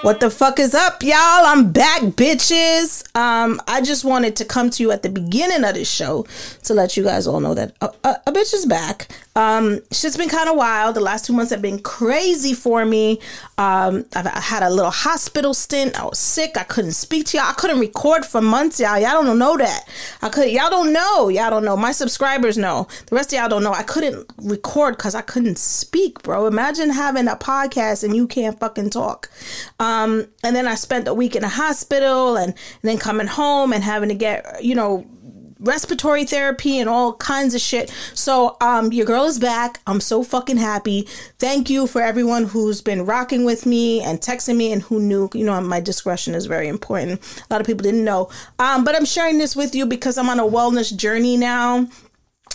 What the fuck is up, y'all? I'm back, bitches. I just wanted to come to you at the beginning of this show to let you guys all know that a bitch is back. Shit's been kind of wild. The last 2 months have been crazy for me. I had a little hospital stint. I was sick. I couldn't speak to y'all. I couldn't record for months, y'all. Y'all don't know that. Y'all don't know. Y'all don't know. My subscribers know. The rest of y'all don't know. I couldn't record because I couldn't speak, bro. Imagine having a podcast and you can't fucking talk. And then I spent a week in a hospital and then coming home and having to get, respiratory therapy and all kinds of shit. So your girl is back. I'm so fucking happy. Thank you for everyone who's been rocking with me and texting me and who knew. My discretion is very important. A lot of people didn't know. But I'm sharing this with you because I'm on a wellness journey now.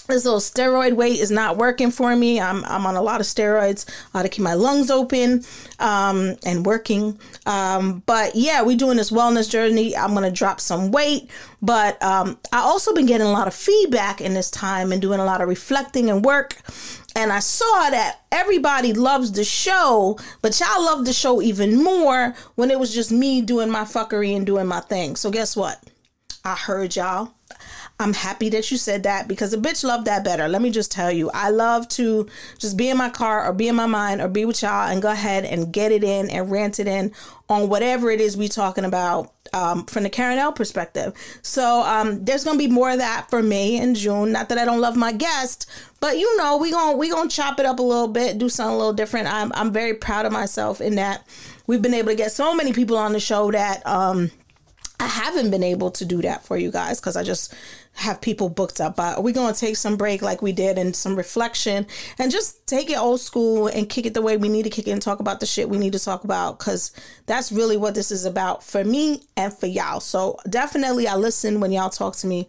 This little steroid weight is not working for me. I'm on a lot of steroids to keep my lungs open and working. But yeah, we're doing this wellness journey. I'm going to drop some weight. But I also been getting a lot of feedback in this time and doing a lot of reflecting and work. And I saw that everybody loves the show, but y'all love the show even more when it was just me doing my fuckery and doing my thing. So guess what? I heard y'all. I'm happy that you said that because a bitch loved that better. Let me just tell you, I love to just be in my car or be in my mind or be with y'all and go ahead and get it in and rant it in on whatever it is we talking about from the Karen L perspective. So there's going to be more of that for May and June. Not that I don't love my guest, but we gonna chop it up a little bit, do something a little different. I'm very proud of myself in that we've been able to get so many people on the show that I haven't been able to do that for you guys because I just have people booked up. But we're going to take some break like we did and some reflection and just take it old school and kick it the way we need to kick it and talk about the shit we need to talk about because that's really what this is about for me and for y'all. So definitely I listen when y'all talk to me.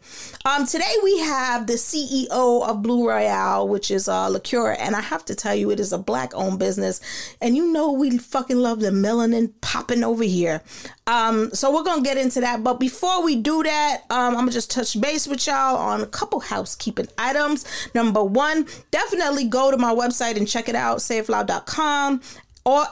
Today we have the CEO of Bleu Royal, which is a liqueur. And I have to tell you, it is a black owned business. And we fucking love the melanin popping over here. So we're going to get into that. But before we do that, I'm going to just touch base with y'all on a couple housekeeping items. Number one, definitely go to my website and check it out, sayitloud.com.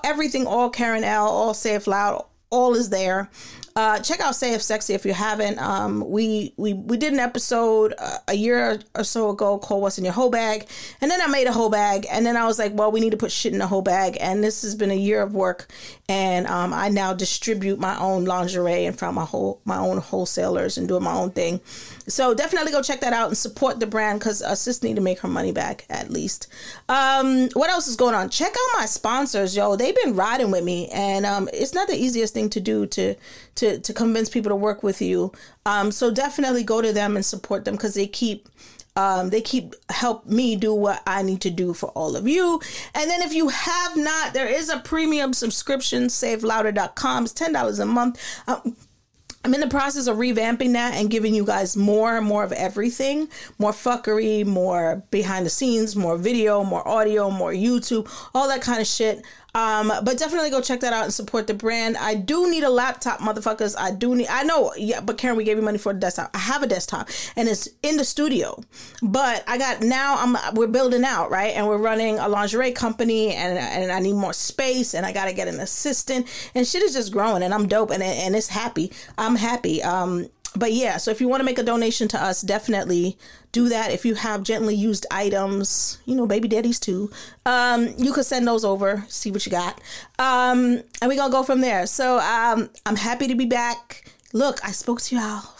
Everything, all Karen L, all Say It Loud, all is there. Check out Say It Sexy if you haven't. We did an episode a year or so ago called What's in Your Whole Bag, and then I made a whole bag, and then I was like, well, we need to put shit in a whole bag, and this has been a year of work, and I now distribute my own lingerie and from my own wholesalers and doing my own thing. So definitely go check that out and support the brand because sis need to make her money back at least. What else is going on? Check out my sponsors, yo. They've been riding with me, and it's not the easiest thing to do to convince people to work with you. So definitely go to them and support them because they keep help me do what I need to do for all of you. And then if you have not, there is a premium subscription, savelouder.com. It's $10 a month. I'm in the process of revamping that and giving you guys more and more of everything, more fuckery, more behind the scenes, more video, more audio, more YouTube, all that kind of shit. But definitely go check that out and support the brand. I do need a laptop, motherfuckers. I know, yeah, but Karen, we gave you money for a desktop. I have a desktop and it's in the studio, but we're building out, right? And we're running a lingerie company and I need more space and I got to get an assistant and shit is just growing and I'm dope and it's happy. I'm happy. But yeah, so if you want to make a donation to us, definitely do that. If you have gently used items, baby daddies too, you could send those over, see what you got. And we're going to go from there. So I'm happy to be back. Look, I spoke to y'all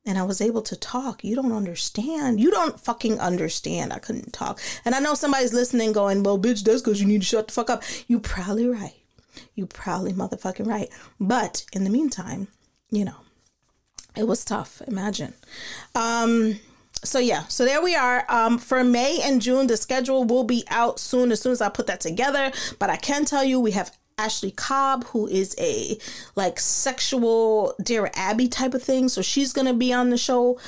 and I was able to talk. You don't understand. You don't fucking understand. I couldn't talk. And I know somebody's listening going, well, bitch, that's because you need to shut the fuck up. You probably right. You probably motherfucking right. But in the meantime, it was tough. Imagine. So there we are. For May and June, the schedule will be out soon as I put that together. But I can tell you we have Ashley Cobb, who is a sexual Dear Abby type of thing. So she's going to be on the show.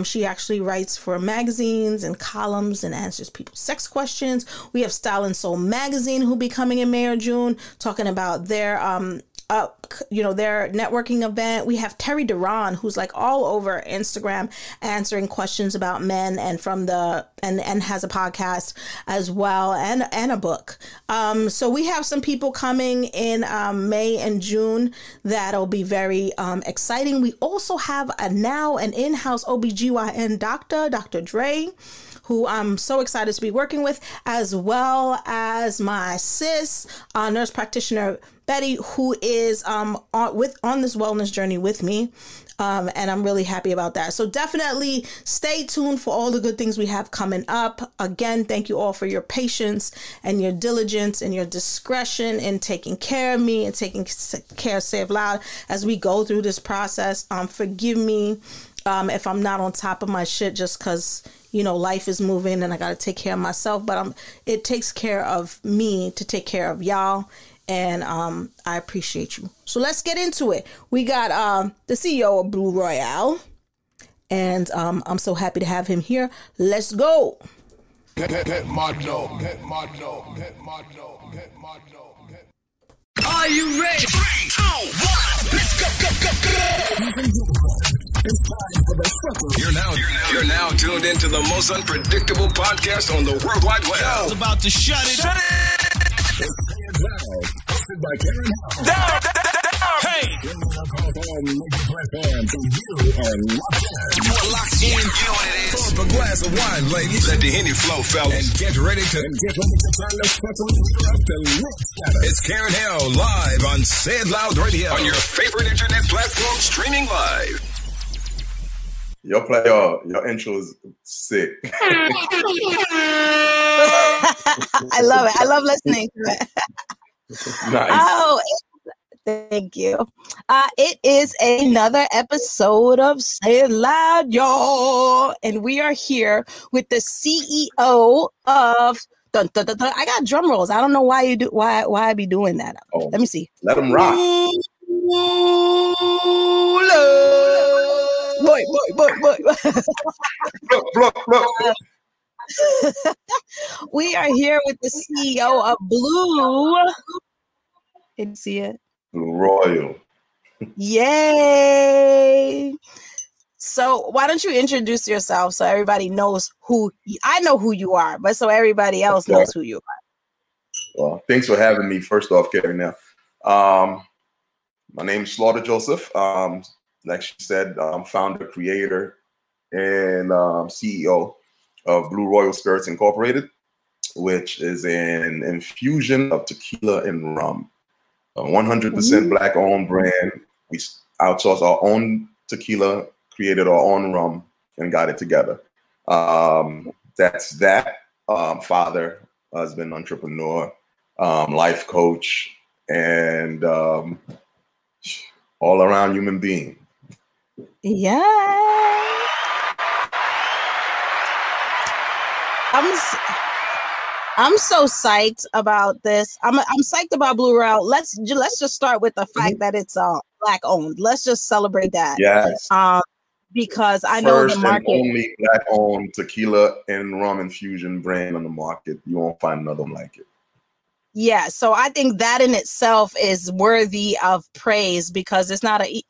She actually writes for magazines and columns and answers people's sex questions. We have Style and Soul magazine who'll be coming in May or June talking about their their networking event. We have Terry Duran, who's like all over Instagram answering questions about men, and and has a podcast as well, and a book. So we have some people coming in May and June that'll be very exciting. We also have an in-house OBGYN doctor, Dr. Dre, who I'm so excited to be working with, as well as my sis, nurse practitioner Betty, who is on this wellness journey with me. And I'm really happy about that. So definitely stay tuned for all the good things we have coming up. Again, thank you all for your patience and your diligence and your discretion in taking care of me and taking care of Say It Loud as we go through this process. Forgive me if I'm not on top of my shit, just because life is moving and I got to take care of myself, but it takes care of me to take care of y'all. And I appreciate you. So let's get into it. We got the CEO of Bleu Royal, and I'm so happy to have him here. Let's go. Are you ready? 3, 2, 1, let's go. It's time for the FUCKERY. You're now tuned into the most unpredictable podcast on the World Wide Web. It's about to shut it. It's Loud, hosted by Karen Howell. Down. Hey. You are locked in. You know what it is. Pour up a glass of wine, ladies. Let the Henny flow, fellas. And get ready to turn the FUCKERY up to lit status. It's Karen Howell live on Say It Loud Radio on your favorite internet platform, streaming live. Your intro is sick. I love it. I love listening to it. Nice. Oh, thank you. It is another episode of Say It Loud, y'all. And we are here with the CEO of dun, dun, dun, dun. I got drum rolls. I don't know why I be doing that. Oh, let me see. Let them rock. Boy. Look. We are here with the CEO of Bleu. Can you see it? Bleu Royal. Yay! So why don't you introduce yourself so everybody knows I know who you are, but so everybody else knows who you are. Well, thanks for having me. First off, Karen. Now, my name is Slaughter Joseph. Like she said, founder, creator, and CEO of Bleu Royal Spirits Incorporated, which is an infusion of tequila and rum. A 100% Black-owned brand. We outsourced our own tequila, created our own rum, and got it together. That's that. Father, husband, entrepreneur, life coach, and all-around human being. Yeah. I'm so psyched about this. I'm psyched about Bleu Royal. Let's just start with the fact that it's Black owned. Let's just celebrate that. Yes. Because I know the market. First and only Black owned tequila and rum infusion brand on the market. You won't find another one like it. Yeah, so I think that in itself is worthy of praise because it's not a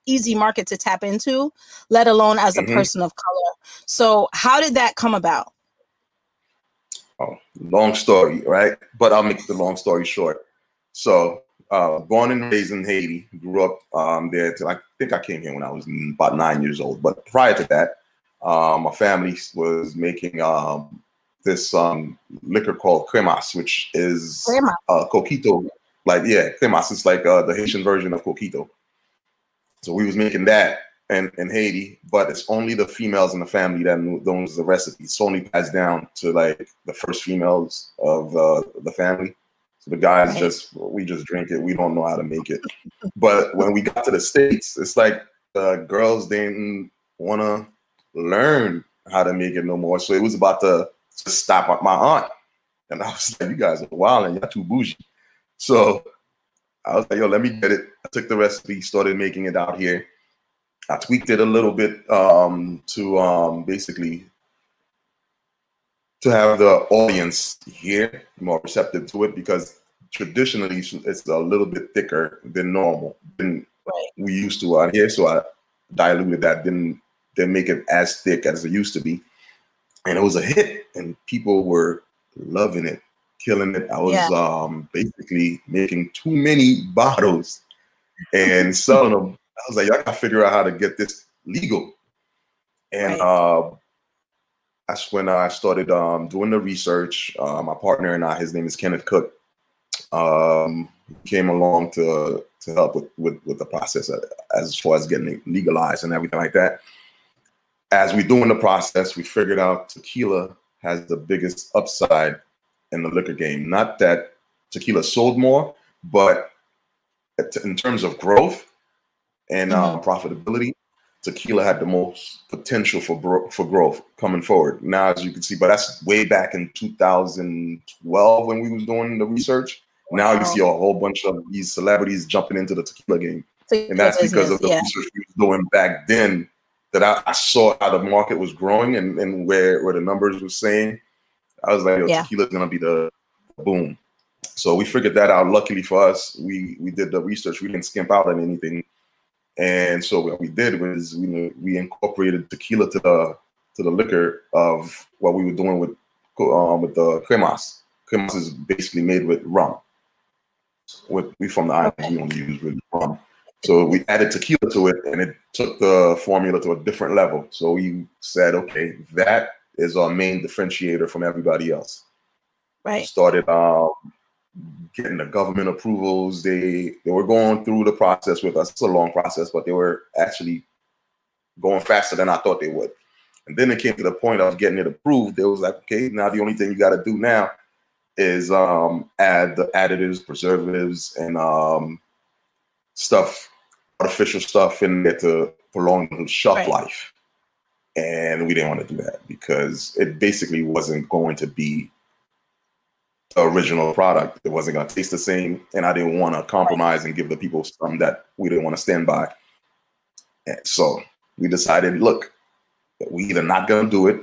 easy market to tap into, let alone as a person of color. So how did that come about? Oh, long story, right? But I'll make the long story short. So, born and raised in Haiti, grew up there till I think I came here when I was about 9 years old. But prior to that, my family was making this liquor called cremas, which is coquito. Cremas is like the Haitian version of coquito. So we was making that in Haiti, but it's only the females in the family that knows the recipe. It's only passed down to like the first females of the family. So the guys we just drink it. We don't know how to make it. But when we got to the States, it's like the girls didn't want to learn how to make it no more. So it was about to stop at my aunt. And I was like, you guys are wild and you're too bougie. So I was like, yo, let me get it. I took the recipe, started making it out here. I tweaked it a little bit to basically to have the audience here more receptive to it, because traditionally it's a little bit thicker than normal than Right. we used to out here. So I diluted that, didn't make it as thick as it used to be. And it was a hit, and people were loving it, killing it. I was basically making too many bottles and selling them. I was like, I gotta figure out how to get this legal. And that's when I started doing the research. My partner and I, his name is Kenneth Cook, came along to help with the process as far as getting it legalized and everything like that. As we're doing the process, we figured out tequila has the biggest upside in the liquor game. Not that tequila sold more, but in terms of growth and profitability, tequila had the most potential for growth coming forward. Now, as you can see, but that's way back in 2012 when we was doing the research. Now you see a whole bunch of these celebrities jumping into the tequila game. And that's because of the research we was doing back then, that I saw how the market was growing and where the numbers were saying. I was like, yo, tequila is going to be the boom. So we figured that out. Luckily for us, we did the research. We didn't skimp out on anything. And so what we did was we incorporated tequila to the liquor of what we were doing with the cremas. Cremas is basically made with rum. We from the islands, we only use really rum. So we added tequila to it, and it took the formula to a different level. So we said, okay, that is our main differentiator from everybody else. Right. Started getting the government approvals. They were going through the process with us. It's a long process, but they were actually going faster than I thought they would. And then it came to the point of getting it approved. It was like, okay, now the only thing you got to do now is add the additives, preservatives, and stuff, artificial stuff in there to prolong the shelf life. And we didn't want to do that because it basically wasn't going to be the original product. It wasn't going to taste the same. And I didn't want to compromise and give the people something that we didn't want to stand by. And so we decided, look, we either not going to do it.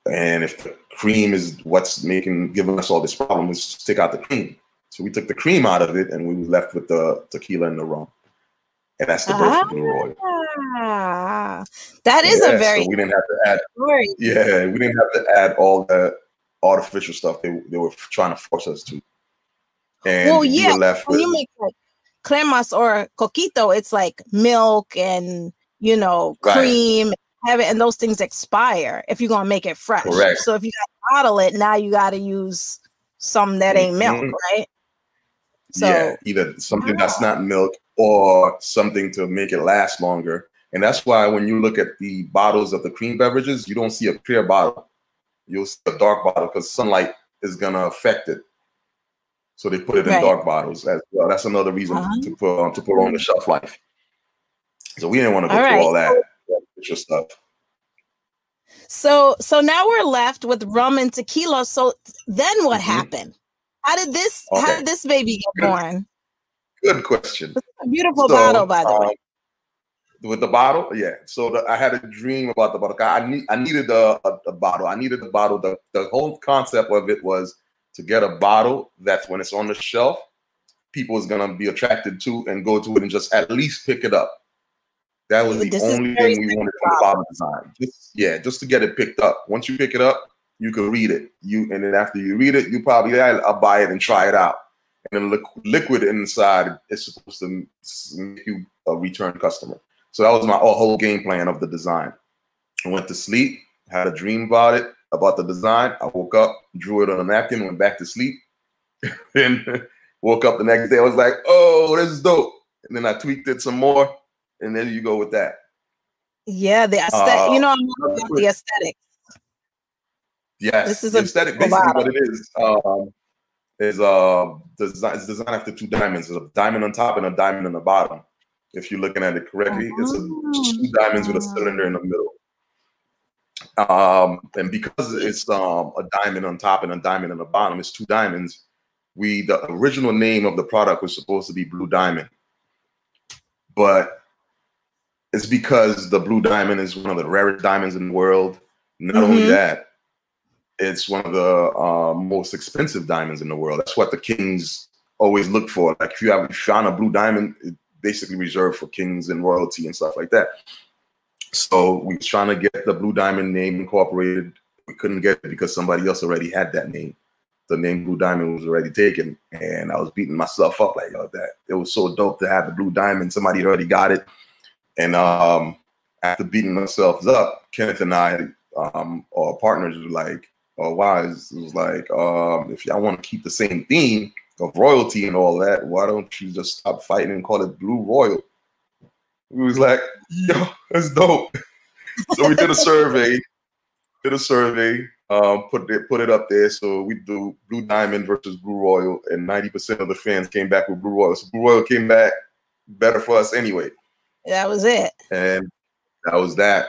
And if the cream is what's giving us all this problem, let's just take out the cream. So we took the cream out of it, and we were left with the tequila and the rum. And that's the birth of Bleu Royal. That is a very so we didn't have to add. Yeah, we didn't have to add all the artificial stuff they were trying to force us to. And we were left with, when you make like cremas or coquito, it's like milk and cream, and those things expire if you're gonna make it fresh. Correct. So if you gotta bottle it, now you gotta use some that ain't milk, right? So either something that's not milk or something to make it last longer. And that's why when you look at the bottles of the cream beverages, you don't see a clear bottle. You'll see a dark bottle because sunlight is going to affect it. So they put it in dark bottles as well. That's another reason to put on the shelf life. So we didn't want to go through all that extra stuff. So now we're left with rum and tequila. So then what happened? How did this baby get born? Good question. It's a beautiful bottle, by the way. With the bottle, So I had a dream about the bottle. I needed a bottle. I needed the bottle. The whole concept of it was to get a bottle that when it's on the shelf, people is gonna be attracted to and go to it and just at least pick it up. That was the only thing we wanted from the bottle design. Just to get it picked up. Once you pick it up, you can read it. And then after you read it, you probably I'll buy it and try it out. And the liquid inside is supposed to make you a return customer. So that was my whole game plan of the design. I went to sleep, had a dream about it, about the design. I woke up, drew it on a napkin, went back to sleep, and woke up the next day. I was like, oh, this is dope. And then I tweaked it some more, and then you go with that. Yeah, the aesthetic. I'm all about the aesthetic. Yes, this is the aesthetic. Basically, what it is it's designed after two diamonds. There's a diamond on top and a diamond on the bottom. If you're looking at it correctly, it's two diamonds with a cylinder in the middle. And because it's a diamond on top and a diamond on the bottom, it's two diamonds. The original name of the product was supposed to be Blue Diamond, but it's because the blue diamond is one of the rarest diamonds in the world. Not only that, it's one of the most expensive diamonds in the world. That's what the kings always look for. Like if you found a blue diamond, it's basically reserved for kings and royalty and stuff like that. So we was trying to get the blue diamond name incorporated. We couldn't get it because somebody else already had that name. The name Blue Diamond was already taken, and I was beating myself up like, yo, that it was so dope to have the Blue Diamond. Somebody had already got it. And after beating ourselves up, Kenneth and I, our partners, were like, oh, wow, it was like, if y'all want to keep the same theme of royalty and all that, why don't you just stop fighting and call it Blue Royal? We was like, yo, that's dope. So we did a survey, put it up there. So we do Blue Diamond versus Blue Royal, and 90% of the fans came back with Blue Royal. So Blue Royal came back better for us anyway. That was it. And that was that.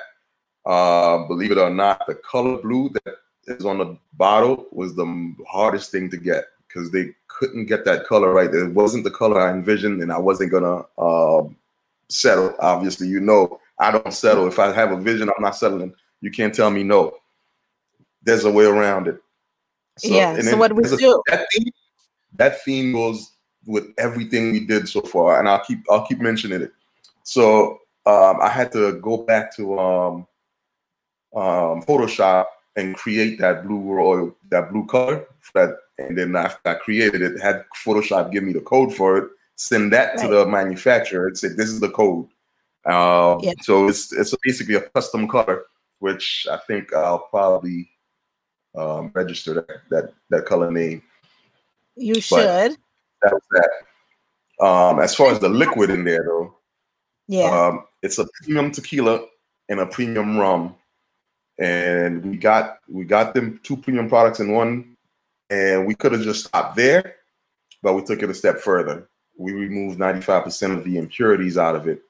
Believe it or not, the color blue that is on the bottle was the hardest thing to get because they couldn't get that color right. It wasn't the color I envisioned, and I wasn't gonna settle. Obviously, you know, I don't settle. If I have a vision, I'm not settling. You can't tell me no. There's a way around it. So, yeah. So what do we do? That theme goes with everything we did so far, and I'll keep mentioning it. So I had to go back to Photoshop and create that blue royal, that blue color. And then after I created it, had Photoshop give me the code for it, send that to the manufacturer, and say this is the code. So it's basically a custom color, which I think I'll probably register that color name. You should. That was that. As far as the liquid in there, though, it's a premium tequila and a premium rum, and we got them 2 premium products in one, and we could have just stopped there, but we took it a step further. We removed 95% of the impurities out of it,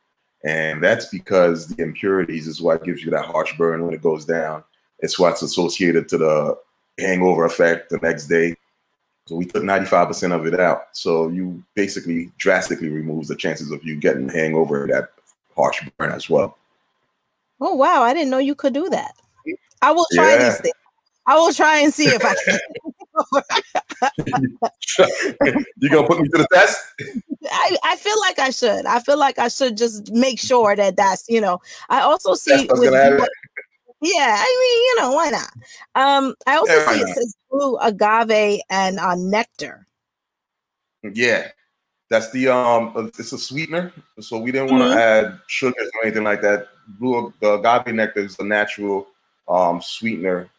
and that's because the impurities is what gives you that harsh burn when it goes down. It's what's associated to the hangover effect the next day. So we took 95% of it out. So you basically drastically removes the chances of you getting hangover, that harsh burn as well. Oh, wow. I didn't know you could do that. I will try these things. I will try and see if I can. You gonna put me to the test? I feel like I should. I feel like I should just make sure that's, I also see yeah, I mean, why not? I also see it says blue agave and nectar. Yeah, that's the it's a sweetener, so we didn't want to add sugars or anything like that. The agave nectar is a natural sweetener.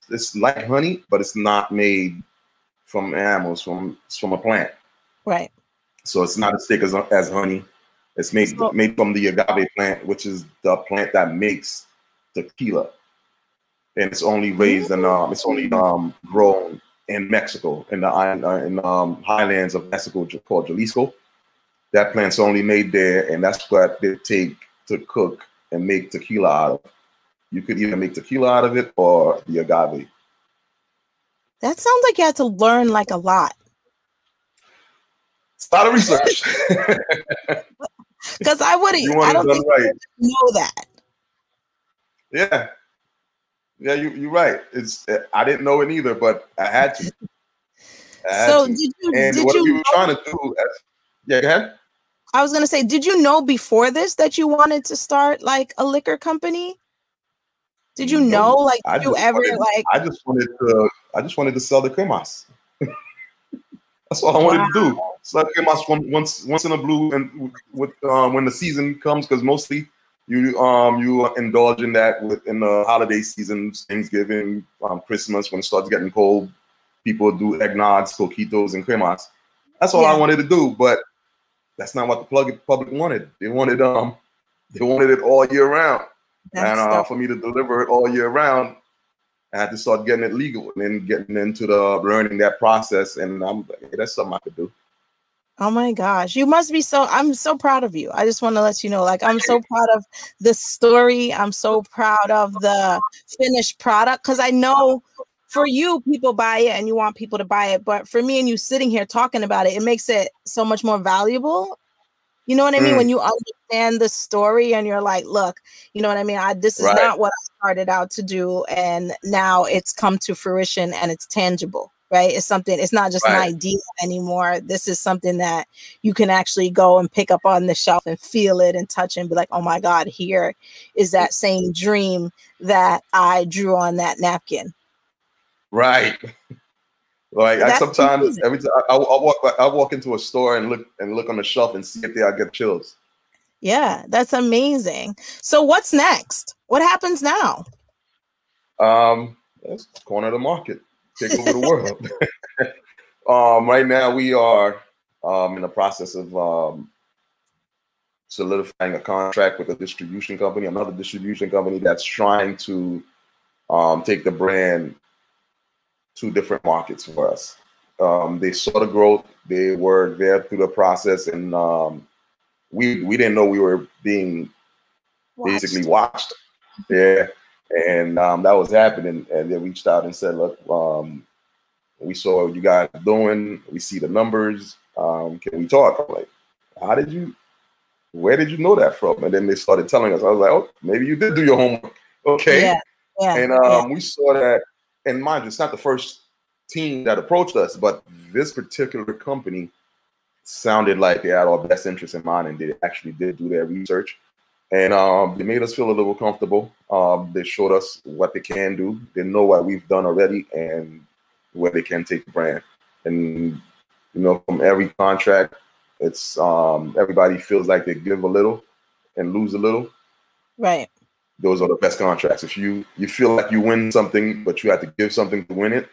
It's like honey, but it's not made from animals. It's from a plant, right? So it's not as thick as honey. It's made from the agave plant, which is the plant that makes tequila, and it's only raised and it's only grown in Mexico, in the highlands of Mexico, called Jalisco. That plant's only made there, and that's what they take to cook and make tequila out of. You could either make tequila out of it or the agave. That sounds like you had to learn like a lot. It's a lot of research. Because I don't think I know that. Yeah, you're right. I didn't know it either, but I had to. What we were trying to do? Go ahead. I was gonna say, did you know before this that you wanted to start like a liquor company? Did you know? Like, I just wanted to sell the cremas. That's all I wanted to do. Sell cremas once in a blue, and with when the season comes, because mostly. You indulge in that in the holiday seasons, Thanksgiving, Christmas, when it starts getting cold. People do eggnogs, coquitos, and cremas. That's all I wanted to do, but that's not what the public wanted. They wanted it all year round. For me to deliver it all year round, I had to start getting it legal and then getting into learning that process. And I'm like, hey, that's something I could do. Oh my gosh. You must be I'm so proud of you. I just want to let you know, like, I'm so proud of the story. I'm so proud of the finished product. Cause I know for you, people buy it and you want people to buy it. But for me and you sitting here talking about it, it makes it so much more valuable. You know what I mean? When you understand the story and you're like, look, you know what I mean? This is not what I started out to do. And now it's come to fruition and it's tangible, right? It's something, it's not just an idea anymore. This is something that you can actually go and pick up on the shelf and feel it and touch and be like, oh my God, here is that same dream that I drew on that napkin. Right. Like I sometimes every time I walk into a store and look on the shelf and see it there, I get chills. Yeah, that's amazing. So what's next? What happens now? That's corner of the market. Take over the world. Right now we are in the process of solidifying a contract with a distribution company, another distribution company that's trying to take the brand to different markets for us. They saw the growth. They were there through the process, and we didn't know we were being basically watched. Yeah, and that was happening. And they reached out and said, "Look, we saw what you guys are doing. We see the numbers. Can we talk?" I'm like, where did you know that from? And then they started telling us. I was like, oh, maybe you did do your homework. Okay. Yeah. And we saw that, and mind you, it's not the first team that approached us, but this particular company sounded like they had our best interest in mind, and they actually did do their research. And they made us feel a little comfortable. They showed us what they can do. They know what we've done already and where they can take the brand. And, you know, from every contract, it's everybody feels like they give a little and lose a little. Right. Those are the best contracts. If you feel like you win something, but you have to give something to win it,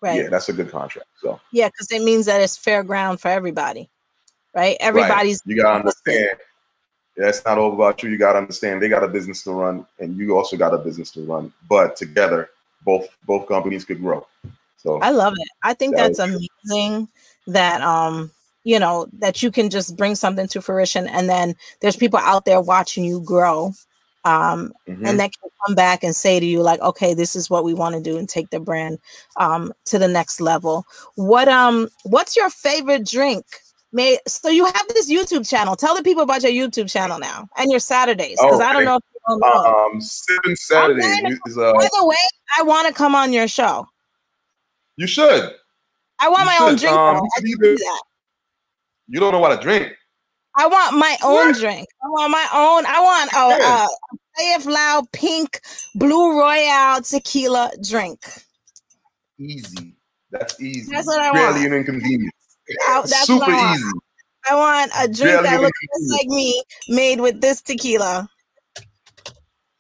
yeah, that's a good contract. So yeah, because it means that it's fair ground for everybody, right? Everybody's you gotta understand. Yeah, it's not all about you. You gotta understand they got a business to run, and you also got a business to run. But together, both companies could grow. So I love it. I think that's amazing that you know, that you can just bring something to fruition, and then there's people out there watching you grow. And that can come back and say to you, like, okay, this is what we want to do, and take the brand to the next level. What's your favorite drink? So you have this YouTube channel. Tell the people about your YouTube channel now and your Saturdays, because I don't know if people know. Sipping Saturdays. By the way, I want to come on your show. You should. I want my own drink. You don't know what to drink. I want my own drink. I want a Say It Loud pink Bleu Royal tequila drink. Easy. That's easy. That's what I want. Barely an inconvenience. That's super easy. I want a drink that looks just like me, made with this tequila.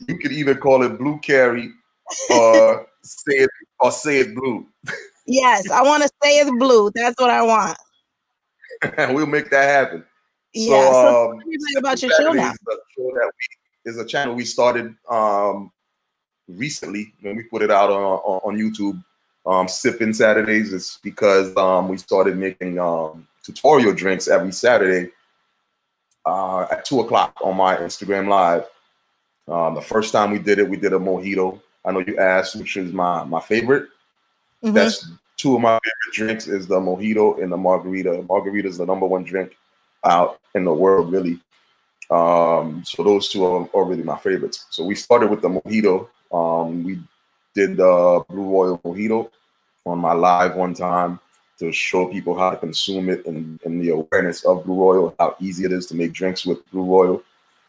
You could either call it Blue Carry or say it Blue. Yes, I want to say it's Blue. That's what I want. We'll make that happen. Yeah. So tell me about your show now. Is a channel we started recently when we put it out on YouTube. Sipping Saturdays is because we started making tutorial drinks every Saturday at 2:00 on my Instagram Live. The first time we did a mojito. I know you asked which is my favorite. That's two of my favorite drinks is the mojito and the margarita. Margarita is the #1 drink out in the world, really. So those two are really my favorites. So we started with the mojito. We did the Bleu Royal mojito on my live one time to show people how to consume it and the awareness of Bleu Royal, how easy it is to make drinks with Bleu Royal,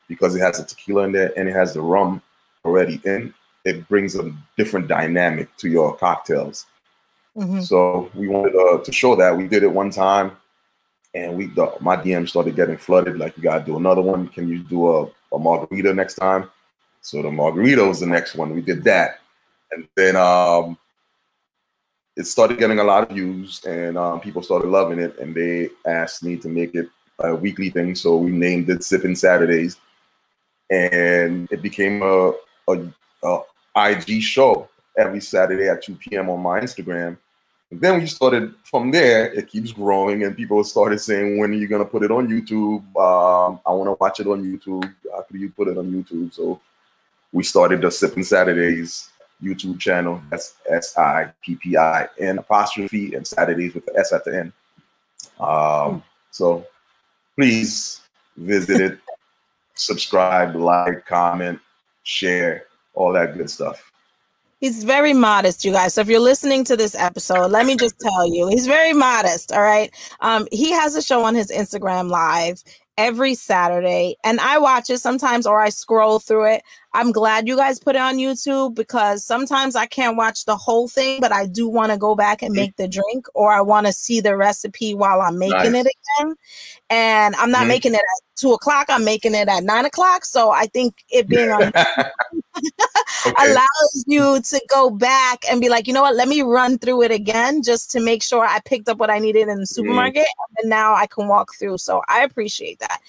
because it has the tequila in there and it has the rum already in. It brings a different dynamic to your cocktails. So we wanted to show that. We did it one time, and my DM started getting flooded. Like, you gotta do another one. Can you do a margarita next time? So the margarita was the next one. We did that, and then it started getting a lot of views, and people started loving it, and they asked me to make it a weekly thing. So we named it Sipping Saturdays, and it became a IG show every Saturday at 2 p.m. on my Instagram. And then we started from there. It keeps growing, and people started saying, "When are you gonna put it on YouTube? I want to watch it on YouTube. How could you put it on YouTube?" So we started the Sipping Saturdays YouTube channel. That's SIPPIN' and Saturdays with the S at the end. So please visit it, subscribe, like, comment, share, all that good stuff. He's very modest, you guys. So if you're listening to this episode, let me just tell you, he's very modest. All right. He has a show on his Instagram Live every Saturday, and I watch it sometimes, or I scroll through it. I'm glad you guys put it on YouTube, because sometimes I can't watch the whole thing, but I do want to go back and make the drink, or I want to see the recipe while I'm making it again. And I'm not making it at 2 o'clock. I'm making it at 9 o'clock. So I think it being on allows you to go back and be like, you know what, let me run through it again just to make sure I picked up what I needed in the supermarket, and now I can walk through. So I appreciate that.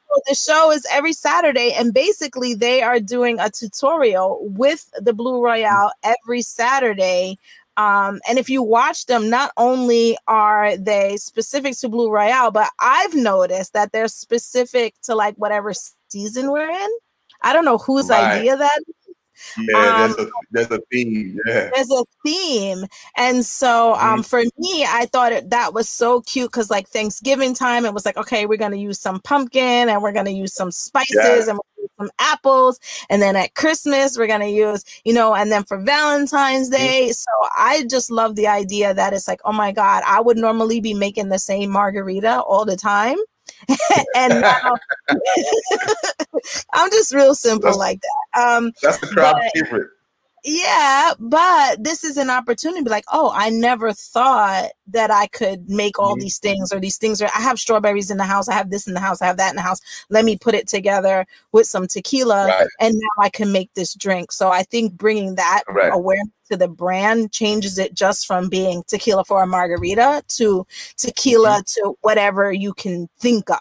So the show is every Saturday, and basically they are doing a tutorial with the Bleu Royal every Saturday. And if you watch them, not only are they specific to Bleu Royal, but I've noticed that they're specific to like whatever season we're in. I don't know whose idea that is. Yeah, there's a theme. Yeah, there's a theme, and so for me, I thought that was so cute, because like Thanksgiving time, it was like, okay, we're gonna use some pumpkin, and we're gonna use some spices, and we're gonna use some apples, and then at Christmas we're gonna use, you know, and then for Valentine's Day. So I just love the idea that it's like, oh my God, I would normally be making the same margarita all the time. And now I'm just real simple like that. That's the crowd favorite. Yeah, but this is an opportunity to be like, oh, I never thought that I could make all these things, or these things are, I have strawberries in the house, I have this in the house, I have that in the house. Let me put it together with some tequila, and now I can make this drink. So I think bringing that awareness to the brand changes it just from being tequila for a margarita to tequila to whatever you can think of.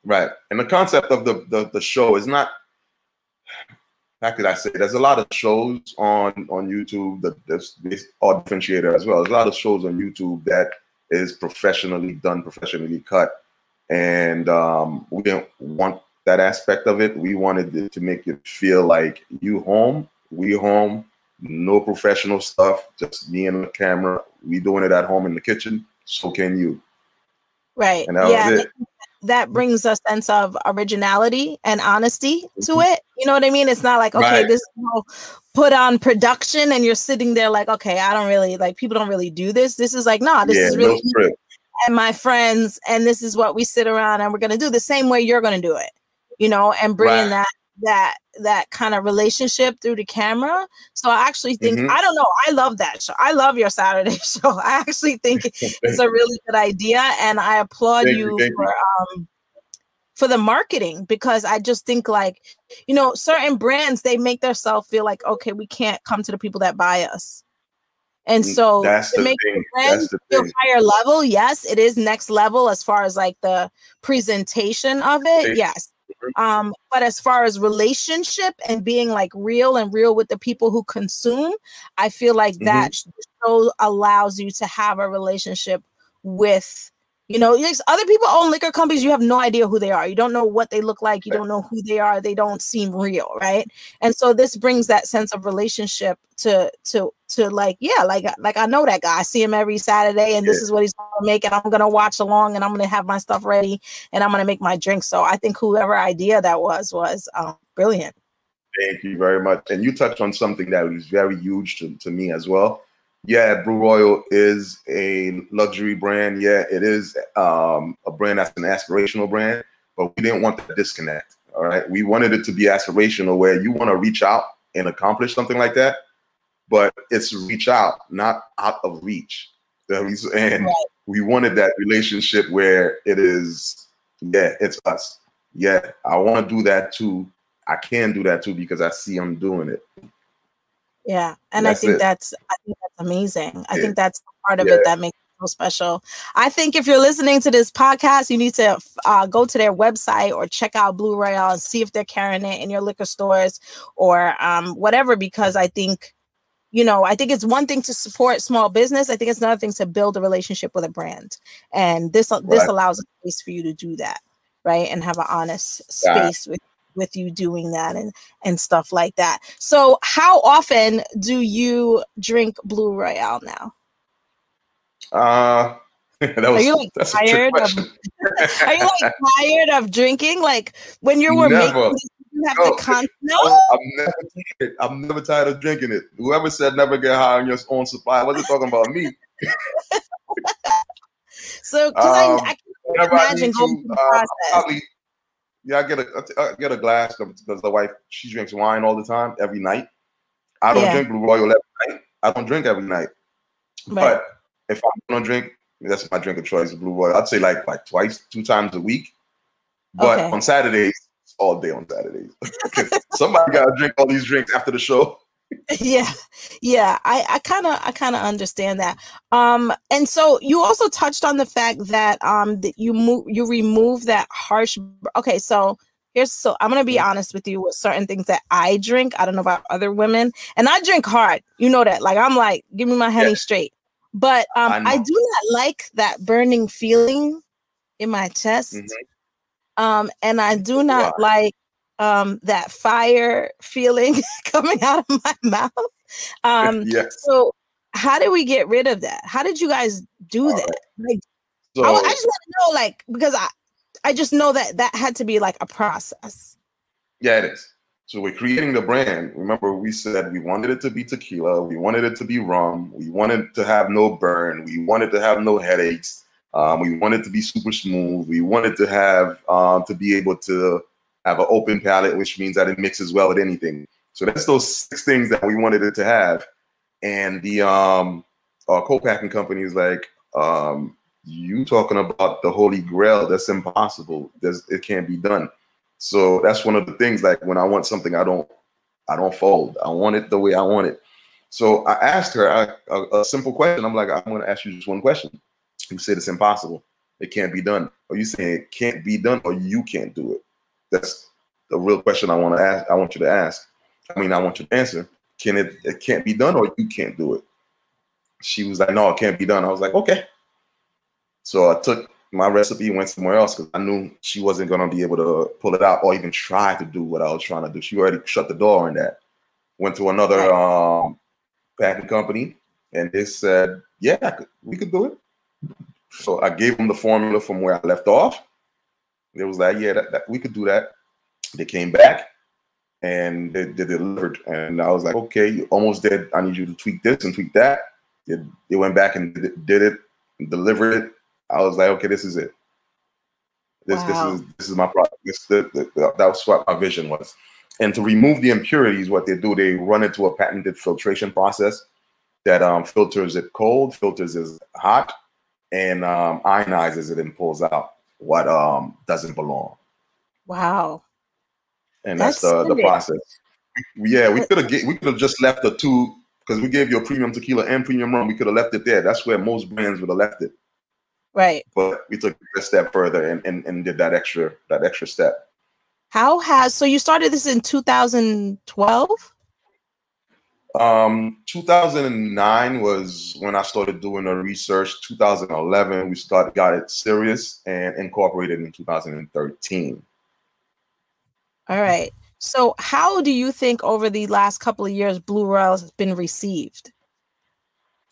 Right. And the concept of the show is not, how could I say, there's a lot of shows on YouTube that's all differentiator as well. There's a lot of shows on YouTube that is professionally done, professionally cut. And we didn't want that aspect of it. We wanted it to make it feel like you home, we home, no professional stuff, just me and the camera. We doing it at home in the kitchen, so can you. Right. And that was it. That brings a sense of originality and honesty to it. You know what I mean? It's not like, okay, this is put on production and you're sitting there like, okay, I don't really, like, people don't really do this. This is like, no, this is really me and my friends, and this is what we sit around and we're going to do the same way you're going to do it, you know, and bringing that kind of relationship through the camera. So I actually think, I don't know, I love that show. I love your Saturday show. I actually think it's a really good idea, and I applaud you for the marketing, because I just think, like, you know, certain brands, they make themselves feel like, okay, we can't come to the people that buy us. And so to make the brand feel higher level, yes, it is next level as far as like the presentation of it. Yes. But as far as relationship and being like real with the people who consume, I feel like that show allows you to have a relationship with, you know, other people own liquor companies. You have no idea who they are. You don't know what they look like. You don't know who they are. They don't seem real. Right. And so this brings that sense of relationship to like, yeah, like I know that guy. I see him every Saturday, and this is what he's going to make. And I'm going to watch along, and I'm going to have my stuff ready, and I'm going to make my drink. So I think whoever idea that was brilliant. Thank you very much. And you touched on something that was very huge to me as well. Yeah, Bleu Royal is a luxury brand. Yeah, it is a brand that's an aspirational brand, but we didn't want the disconnect. All right. We wanted it to be aspirational, where you want to reach out and accomplish something like that, but it's reach out, not out of reach. And we wanted that relationship where it is, yeah, it's us. Yeah, I want to do that too. I can do that too, because I see I'm doing it. Yeah. And I think that's amazing. I think that's the part of it that makes it so special. I think if you're listening to this podcast, you need to go to their website or check out Bleu Royal and see if they're carrying it in your liquor stores or whatever, because I think, you know, I think it's one thing to support small business. I think it's another thing to build a relationship with a brand. And this allows a space for you to do that, right? And have an honest space with you doing that and stuff like that. So how often do you drink Bleu Royal now? Are you like that's tired of? Are you like tired of drinking? Like when you were making Never. this, you have No, to no. I'm never tired of drinking it. Whoever said never get high on your own supply wasn't talking about me. So, because I can Whenever I imagine need going to, through the process. probably, yeah, I get a glass because the wife, she drinks wine all the time, every night. I don't drink Blue Royal every night. I don't drink every night. Right. But if I'm gonna drink, that's my drink of choice, Blue Royal. I'd say like twice, 2 times a week. But on Saturdays, it's all day on Saturdays. Somebody gotta drink all these drinks after the show. Yeah. I kind of understand that. And so you also touched on the fact that that you remove that harsh. Okay, so I'm gonna be honest with you with certain things that I drink. I don't know about other women, and I drink hard. You know that. Like I'm like, give me my honey straight. But I do not like that burning feeling in my chest. And I do not like that fire feeling coming out of my mouth. So how did we get rid of that? How did you guys do that? Like, so, I just want to know, like, because I just know that had to be like a process. Yeah, it is. So we're creating the brand. Remember, we said we wanted it to be tequila. We wanted it to be rum. We wanted to have no burn. We wanted to have no headaches. We wanted to be super smooth. We wanted to have to be able to have an open palate, which means that it mixes well with anything. So that's those 6 things that we wanted it to have. And the co-packing company is like, you talking about the Holy Grail? That's impossible. It can't be done. So that's one of the things. Like when I want something, I don't fold. I want it the way I want it. So I asked her a simple question. I'm like, I'm going to ask you just one question. You said it's impossible. It can't be done. Are you saying it can't be done, or you can't do it? That's the real question I want to ask. I want you to ask. I mean, I want you to answer. It can't be done, or you can't do it? She was like, no, it can't be done. I was like, okay. So I took my recipe and went somewhere else because I knew she wasn't going to be able to pull it out or even try to do what I was trying to do. She already shut the door on that. Went to another packing company, and they said, yeah, we could do it. So I gave them the formula from where I left off. They was like, yeah, that we could do that. They came back and they delivered. And I was like, okay, you almost did. I need you to tweak this and tweak that. They went back and did it and delivered it. I was like, okay, this is it. This is my product. That was what my vision was. And to remove the impurities, what they do, they run into a patented filtration process that filters it cold, filters it hot, and ionizes it and pulls out what doesn't belong. Wow. And that's the process. Yeah, we could have just left the 2 because we gave you a premium tequila and premium rum. We could have left it there. That's where most brands would have left it. Right. But we took a step further and did that extra step. So you started this in 2012? 2009 was when I started doing the research. 2011, we got it serious and incorporated in 2013. All right. So how do you think over the last couple of years Blue Royal has been received?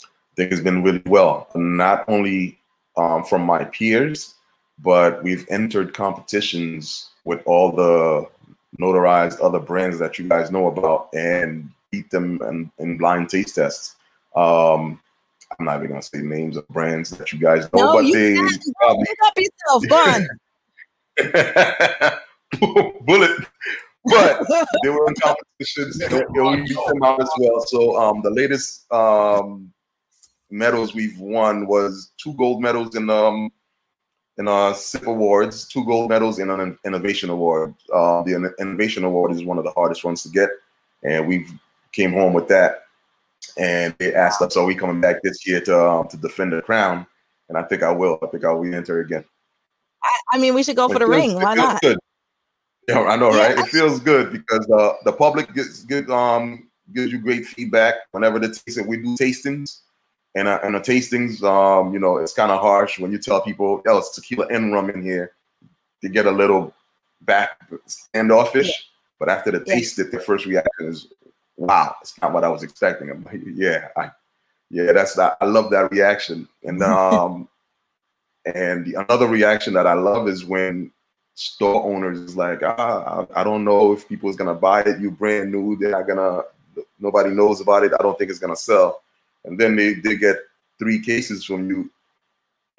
I think it's been really well, not only from my peers, but we've entered competitions with all the notarized other brands that you guys know about and beat them in blind taste tests. I'm not even gonna say names of brands that you guys know, but they probably pick up yourself, bullet. But they were in competitions and we beat them out as well. So the latest medals we've won was 2 gold medals in SIP awards, 2 gold medals in an innovation award. The innovation award is one of the hardest ones to get, and we came home with that. And they asked us, "Are we coming back this year to defend the crown?" And I think I will. I think I'll re-enter again. I mean, we should go for the ring. Why not? Good. Yeah, I know, right? It feels good because the public gives you great feedback whenever they taste it. We do tastings. And the tastings, it's kind of harsh when you tell people, "Oh, it's tequila and rum in here." They get a little standoffish, but after they taste it, their first reaction is, "Wow, it's not what I was expecting." I'm like, I love that reaction. And And another reaction that I love is when store owners is like, I don't know if people is gonna buy it. You brand new, they're not gonna. Nobody knows about it. I don't think it's gonna sell. And then they get 3 cases from you,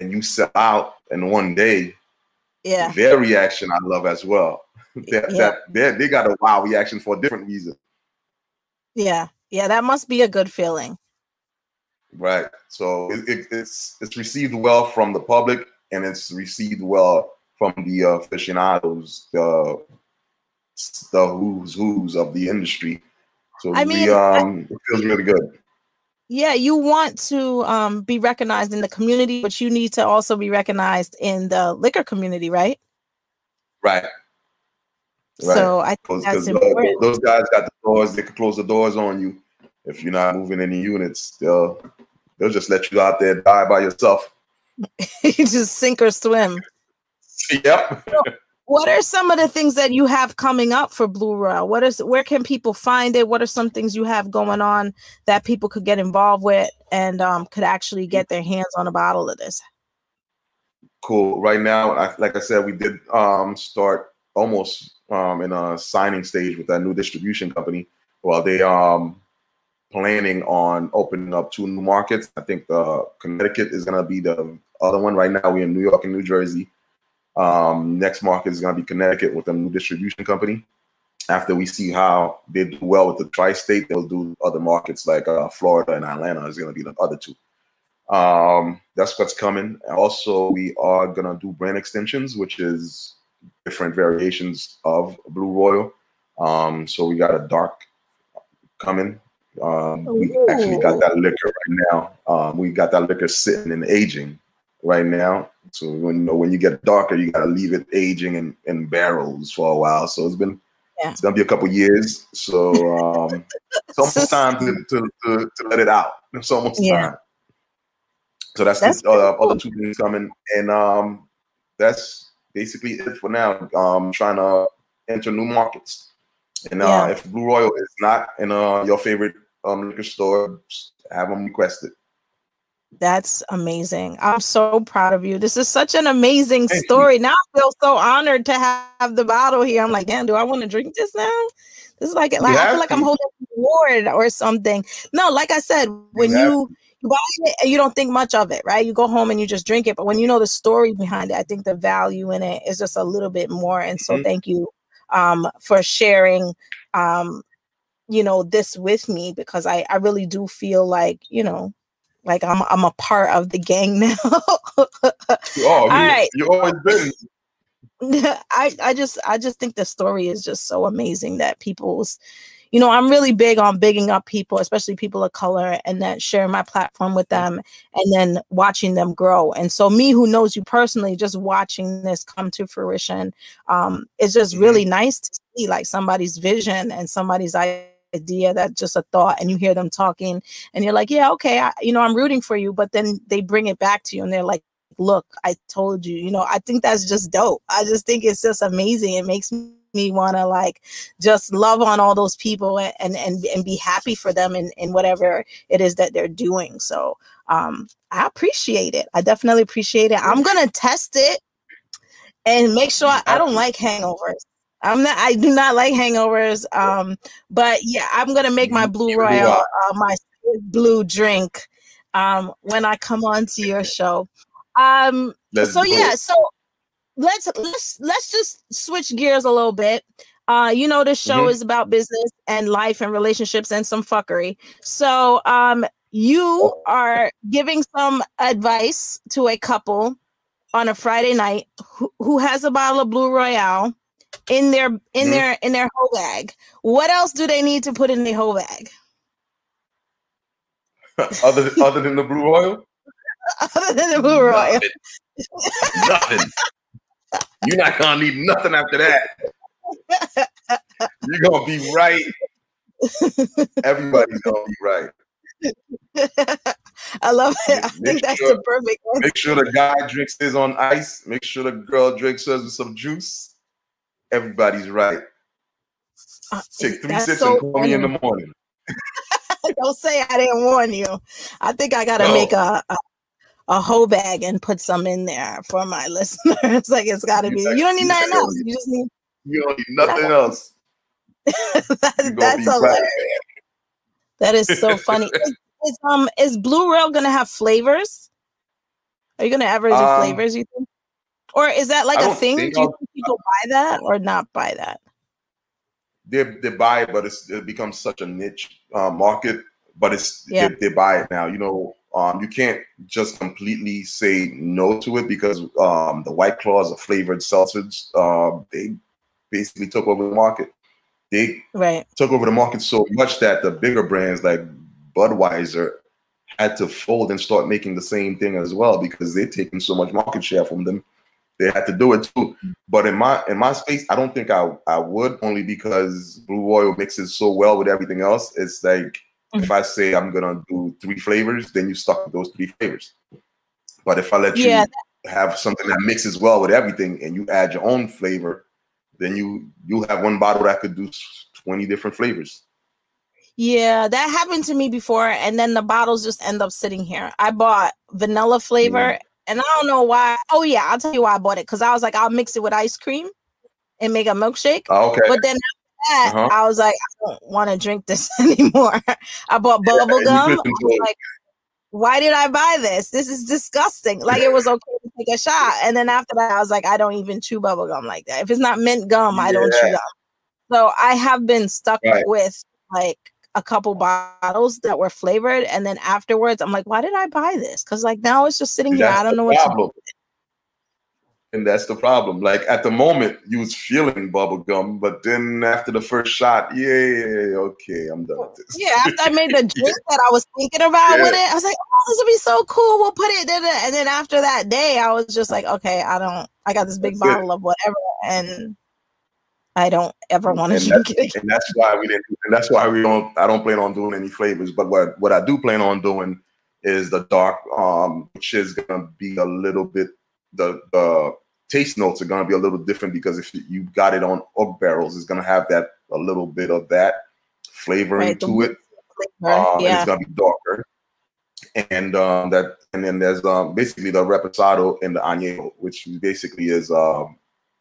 and you sell out in one day. Yeah. Their reaction I love as well. They got a wow reaction for a different reason. Yeah. Yeah, that must be a good feeling. Right. So it's received well from the public, and it's received well from the aficionados, the who's of the industry. So I mean, it feels really good. Yeah, you want to be recognized in the community, but you need to also be recognized in the liquor community, right? Right. So I think that's important. Those guys got the doors. They can close the doors on you if you're not moving any units. They'll just let you out there die by yourself. You just sink or swim. Yep. So what are some of the things that you have coming up for Bleu Royal? Where can people find it? What are some things you have going on that people could get involved with and could actually get their hands on a bottle of this? Cool. Right now, like I said, we did start almost in a signing stage with that new distribution company. Well, they planning on opening up 2 new markets. I think Connecticut is going to be the other one. Right now, we're in New York and New Jersey. Next market is going to be Connecticut with a new distribution company. After we see how they do well with the tri-state, they'll do other markets like Florida and Atlanta is going to be the other 2. That's what's coming. Also, we are going to do brand extensions, which is different variations of Bleu Royal. So we got a dark coming. We actually got that liquor right now. We got that liquor sitting and aging right now. So when you get darker, you got to leave it aging in barrels for a while. So it's gonna be a couple years. So it's almost time to let it out. It's almost time. So that's the other 2 things coming, and that's basically it for now. Trying to enter new markets, and if Bleu Royal is not in your favorite liquor store, have them request it. That's amazing. I'm so proud of you. This is such an amazing story. Now I feel so honored to have the bottle here. I'm like, damn, do I want to drink this now? This is like I feel like I'm holding an award or something. No, like I said, when you buy it and you don't think much of it, right? You go home and you just drink it. But when you know the story behind it, I think the value in it is just a little bit more. And so thank you for sharing this with me, because I really do feel like, like I'm a part of the gang now. All right. You always been. I just think the story is just so amazing that people's, I'm really big on bigging up people, especially people of color, and then sharing my platform with them and then watching them grow. And so me, who knows you personally, just watching this come to fruition, it's just really nice to see like somebody's vision and somebody's idea, that just a thought, and you hear them talking and you're like, yeah, okay, I'm rooting for you, but then they bring it back to you and they're like, look, I told you. I think that's just dope. I just think it's just amazing. It makes me want to like just love on all those people and be happy for them in whatever it is that they're doing. So I appreciate it. I definitely appreciate it. I'm gonna test it and make sure I don't like hangovers. I do not like hangovers. But yeah, I'm gonna make my Bleu Royal my blue drink when I come on to your show. So let's just switch gears a little bit. This show is about business and life and relationships and some fuckery. So you are giving some advice to a couple on a Friday night who has a bottle of Bleu Royal in their hoe bag. What else do they need to put in their hoe bag? other than the Bleu Royal? Other than the Bleu Royal. Nothing. You're not gonna need nothing after that. You're gonna be right. Everybody's gonna be right. I love it. I think that's the perfect one. Make sure the guy drinks his on ice. Make sure the girl drinks hers with some juice. Everybody's right. Take 3 sips and call me in the morning. Don't say I didn't warn you. I think I gotta make a a whole bag and put some in there for my listeners. Like it's got to be. You don't need nothing else. You just need. You don't need nothing else. That's hilarious. That is so funny. Is Blue Royal gonna have flavors? Are you gonna ever do flavors? You think, or is that like a thing? Do you think people buy that or not buy that? They buy it, but it becomes such a niche market. But they buy it now. You know, you can't just completely say no to it because the White Claws are flavored seltzers. They basically took over the market. They took over the market so much that the bigger brands like Budweiser had to fold and start making the same thing as well because they're taking so much market share from them. They had to do it too. But in my space, I don't think I would, only because Blue Royal mixes so well with everything else. It's like if I say I'm gonna do 3 flavors, then you stuck with those 3 flavors. But if I let you have something that mixes well with everything and you add your own flavor, then you have one bottle that could do 20 different flavors. Yeah, that happened to me before, and then the bottles just end up sitting here. I bought vanilla flavor, and I don't know why. Oh yeah, I'll tell you why I bought it, because I was like, I'll mix it with ice cream and make a milkshake. Oh, okay. But then after that, I was like, I don't want to drink this anymore. I bought bubble gum. I was like, why did I buy this? This is disgusting. Like, it was okay to take a shot. And then after that, I was like, I don't even chew bubble gum like that. If it's not mint gum, I don't chew gum. So I have been stuck with like a couple bottles that were flavored. And then afterwards, I'm like, why did I buy this? Because like now it's just sitting here. I don't know what to do. And that's the problem. Like at the moment, you was feeling bubble gum, but then after the first shot, okay, I'm done with this. Yeah, after I made the drink that I was thinking about with it, I was like, oh, this would be so cool. We'll put it in it. And then after that day, I was just like, okay, I got this big bottle of whatever, and I don't ever want to drink it again. And that's why we didn't. And that's why I don't plan on doing any flavors. But what I do plan on doing is the dark, which is gonna be a little bit the taste notes are going to be a little different because if you got it on oak barrels, it's going to have that a little bit of that flavoring to it. It's going to be darker, and then there's basically the reposado and the añejo, which basically is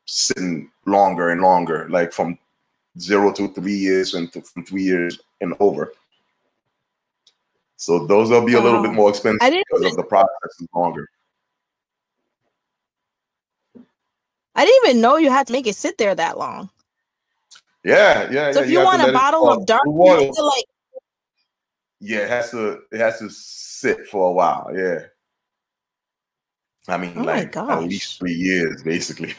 sitting longer and longer, like from 0 to 3 years and from 3 years and over. So those will be a little bit more expensive because of the process is longer. I didn't even know you had to make it sit there that long. Yeah. So if you want a bottle of dark, it has to sit for a while. Yeah. I mean, at least 3 years, basically.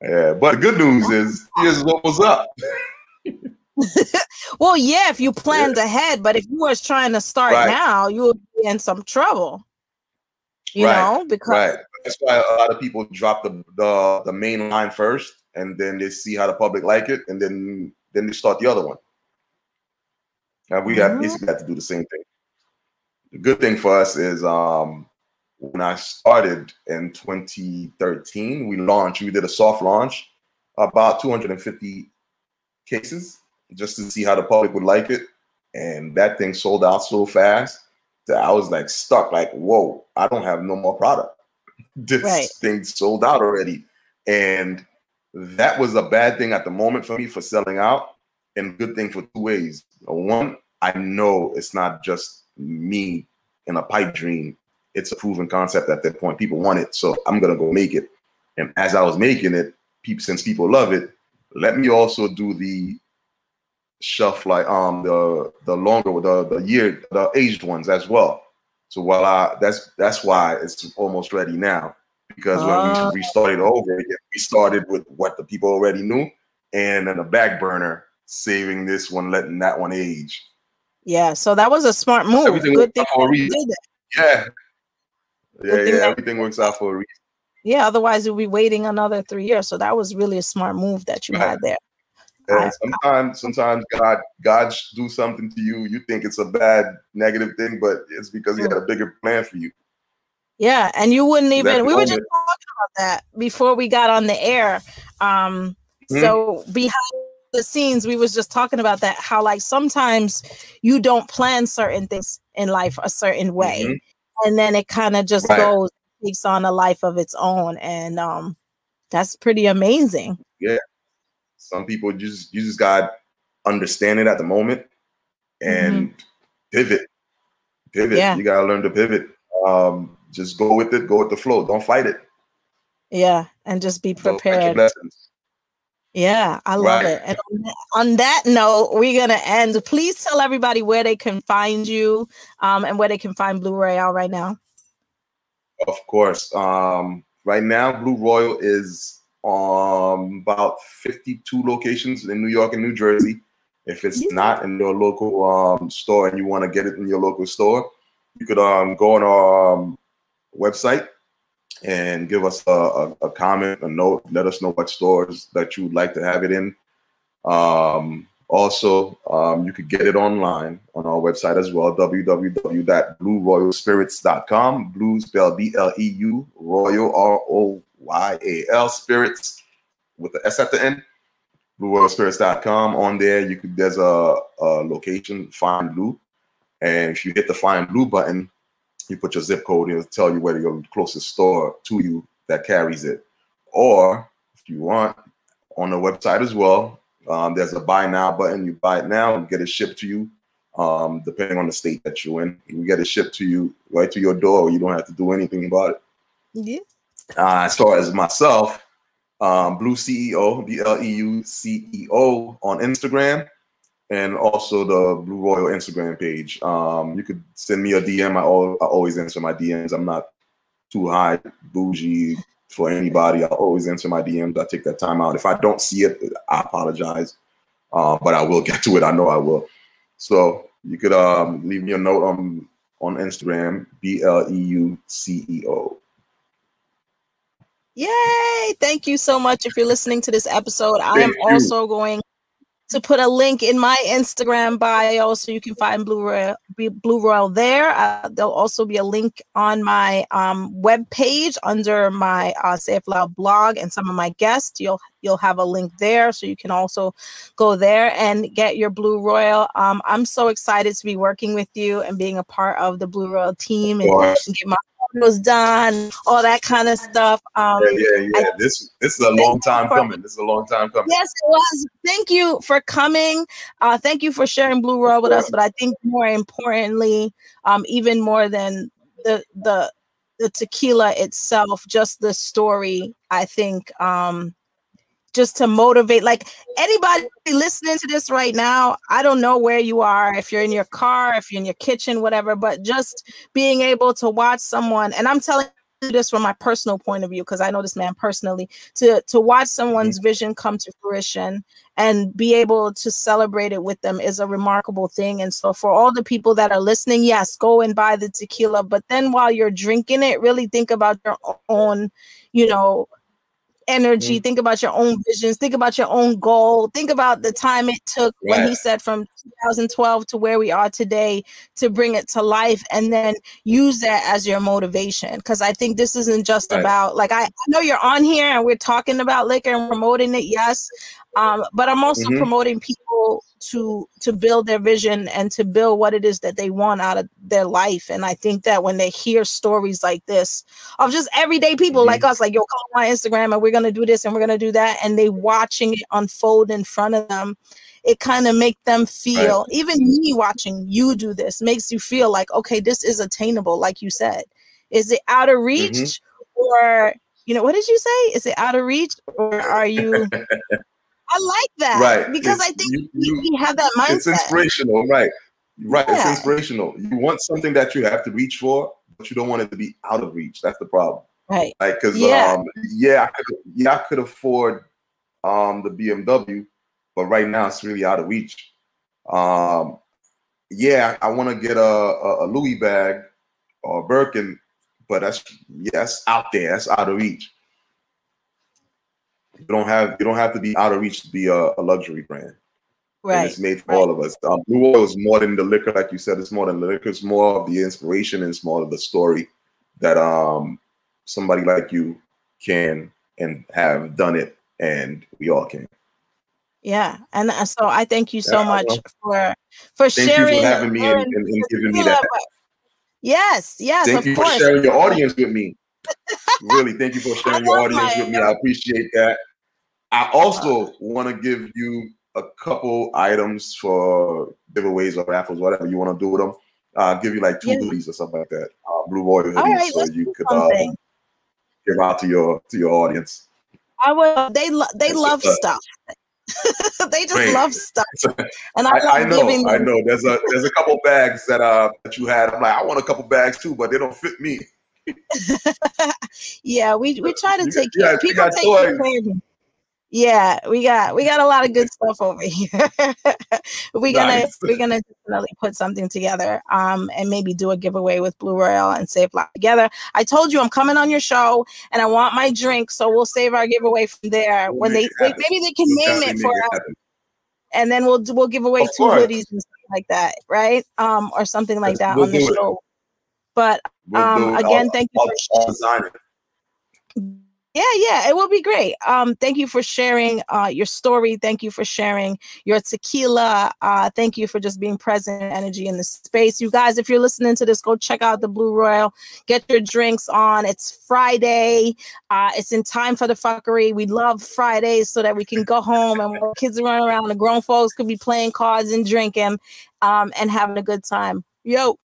Yeah, but the good news is here's what was up. Well, yeah, if you planned ahead, but if you was trying to start now, you would be in some trouble. You know, because that's why a lot of people drop the main line first, and then they see how the public like it, and then they start the other one. And we basically have to do the same thing. The good thing for us is when I started in 2013, we did a soft launch, about 250 cases, just to see how the public would like it, and that thing sold out so fast that I was like stuck, like, whoa, I don't have no more product. This thing sold out already. And that was a bad thing at the moment for me for selling out, and good thing for 2 ways. One, I know it's not just me in a pipe dream. It's a proven concept at that point. People want it, so I'm going to go make it. And as I was making it, since people love it, let me also do the shelf life, the aged ones as well. So that's why it's almost ready now, because when we restarted over again, we started with what the people already knew, and then a back burner, saving this one, letting that one age. Yeah, so that was a smart move. Everything Good thing for a reason. did that. Yeah. Everything works out for a reason. Yeah, otherwise we'll be waiting another 3 years. So that was really a smart move that you had there. Yeah, sometimes God do something to you. You think it's a bad, negative thing, but it's because He had a bigger plan for you. Yeah, and you wouldn't even. We were just talking about that before we got on the air. So behind the scenes, we was just talking about that. How like sometimes you don't plan certain things in life a certain way, and then it kind of just Right. goes, takes on a life of its own. And that's pretty amazing. Yeah. Some people you just got understand it at the moment and pivot. Yeah. You gotta learn to pivot. Just go with it, go with the flow. Don't fight it. Yeah. And just be Those are your prepared. blessings. Yeah, I love Right. it. And on that note, we're going to end. Please tell everybody where they can find you and where they can find Bleu Royal right now. Of course. Right now, Bleu Royal is about 52 locations in New York and New Jersey. If it's not in your local store and you want to get it in your local store, you could go on our website and give us a comment, a note. Let us know what stores that you would like to have it in. Also, you could get it online on our website as well, www.bleuroyalspirits.com. Blue spelled BLEU, Royal ROYAL, Spirits with the S at the end. BlueRoyalspirits.com. On there, there's a location, Find Blue, and if you hit the Find Blue button, you put your zip code and it'll tell you where your closest store to you that carries it. Or if you want, on the website as well, there's a buy now button. You buy it now and get it shipped to you. Depending on the state that you're in, you get it shipped to you right to your door. You don't have to do anything about it. Yeah. As far as myself, Blue CEO, BLEU CEO on Instagram, and also the Bleu Royal Instagram page. You could send me a DM. I always answer my DMs. I'm not too high bougie for anybody. I always answer my DMs. I take that time out. If I don't see it, I apologize. But I will get to it. I know I will. So you could leave me a note on Instagram, BLEU CEO. Yay! Thank you so much. If you're listening to this episode, I am also going to put a link in my Instagram bio so you can find Bleu Royal there. There'll also be a link on my web page under my Say It Loud blog and some of my guests. You'll have a link there, so you can also go there and get your Bleu Royal. I'm so excited to be working with you and being a part of the Bleu Royal team and get my photos done, all that kind of stuff. Yeah. This is a long time coming. This is a long time coming. Yes, it was. Thank you for coming. Thank you for sharing Bleu Royal with us. But I think more importantly, even more than the tequila itself, just the story, I think, just to motivate, like anybody listening to this right now, I don't know where you are, if you're in your car, if you're in your kitchen, whatever, but just being able to watch someone, and I'm telling you this from my personal point of view, because I know this man personally, to watch someone's vision come to fruition and be able to celebrate it with them is a remarkable thing. And so for all the people that are listening, yes, go and buy the tequila, but then while you're drinking it, really think about your own, energy, think about your own visions, think about your own goal, think about the time it took when he said from 2012 to where we are today to bring it to life, and then use that as your motivation. Because I think this isn't just about, like, I know you're on here and we're talking about liquor and promoting it, yes, but I'm also promoting people to build their vision and to build what it is that they want out of their life. And I think that when they hear stories like this of just everyday people like us, like, yo, come on my Instagram and we're going to do this and we're going to do that, and they watching it unfold in front of them, it kind of make them feel, even me watching you do this makes you feel like, okay, this is attainable. Like you said, is it out of reach or, what did you say? Is it out of reach, or are you... I like that, because I think you have that mindset. It's inspirational, right? It's inspirational. You want something that you have to reach for, but you don't want it to be out of reach. That's the problem, right? Because I could afford the BMW, but right now it's really out of reach. I want to get a Louis bag or a Birkin, but that's out there. That's out of reach. You don't have to be out of reach to be a luxury brand. Right. And it's made for all of us. Bleu Royal is more than the liquor, like you said. It's more than the liquor. It's more of the inspiration, and it's more of the story that somebody like you can and have done it, and we all can. Yeah, and so I thank you so much for thank sharing. Thank you for having me and giving me that. Yes, Thank of you course. for sharing your audience with me. Really, thank you for sharing your audience with me. I appreciate that. I also want to give you a couple items for giveaways or raffles, whatever you want to do with them. I'll give you like 2 hoodies or something like that. Blue Royal hoodies, right, so you could something. give out to your audience. I will. They love stuff. They just love stuff, and I know. There's a couple bags that you had. I'm like, I want a couple bags too, but they don't fit me. Yeah, we try to take care. People take care of me. Yeah, we got a lot of good stuff over here. we're gonna definitely put something together, and maybe do a giveaway with Bleu Royal and save life together. I told you I'm coming on your show, and I want my drink, so we'll save our giveaway from there. When maybe they can name it for us, and then we'll give away 2 hoodies and stuff like that, right? Or something like that on the show. But again, thank you for designing. Yeah, it will be great. Thank you for sharing your story. Thank you for sharing your tequila. Thank you for just being present and energy in the space. You guys, if you're listening to this, go check out the Bleu Royal. Get your drinks on. It's Friday. It's in time for the fuckery. We love Fridays so that we can go home and while kids are running around, the grown folks could be playing cards and drinking and having a good time. Yo.